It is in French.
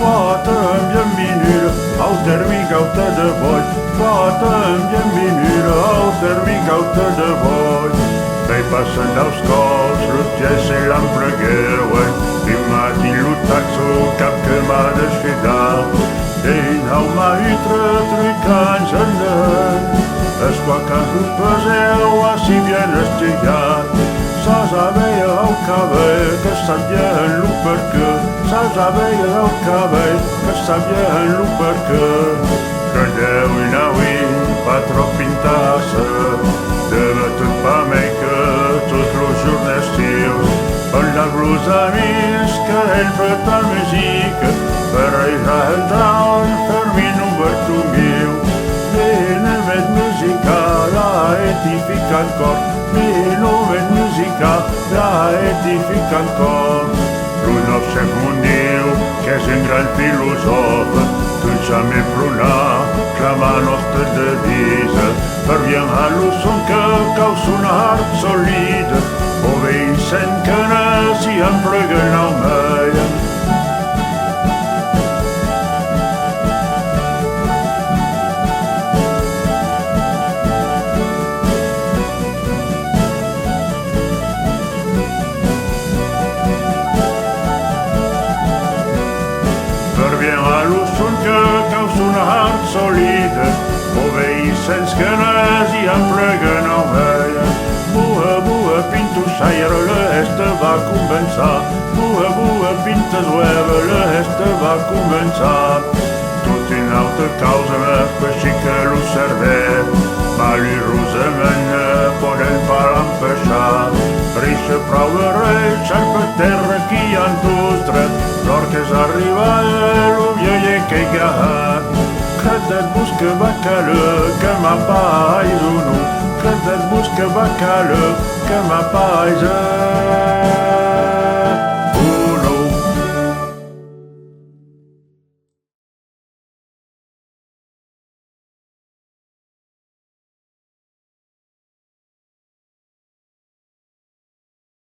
Toată-mi bienvenue, au termic, au de voi. Toată-mi bienvenue, au termic, au de voi. Bei passend aufs Kors, lut Jesse Lampregewen, immer die Lutaxo, cap que m'a de scheda. Den hau ma hutre, trucan zenden, es quacan rupezeu, asi bien estigat. Sans abeille au cavell, que ça vient louper que. Sans abeille au cavell, que ça vient louper que. Prendeu una win, pas trop pintasse, de tot pas mai que tots los jours d'estiu. On la blues amis, que ell fa ta musique, per reisar el down, per mi non vertu miu. Bine ved musica, la edifica ancor, bine ved musica, la edifica ancor. Rudolf Segundiu, que és un gran filosòf, que jamais pruna, clama nostra devisa, per bien a l'uson que caus una art solide, obeixen que nasi en preguen al meia. Una art solide, obeïssens que nasi en preguen al meia. Bua, bua, pintus aire, le este va començar. Bua, bua, pintes web, le este va començar. Tot in alta causa, així que lo servem, malheureusement poden pas l'empêchar. Riche prou de reis, per terra qui en tostre, l'or que és arribat, lo vieil que hi ha. Credet busca bacală, că mă paiz unu. Credet busca bacală, că mă paiză.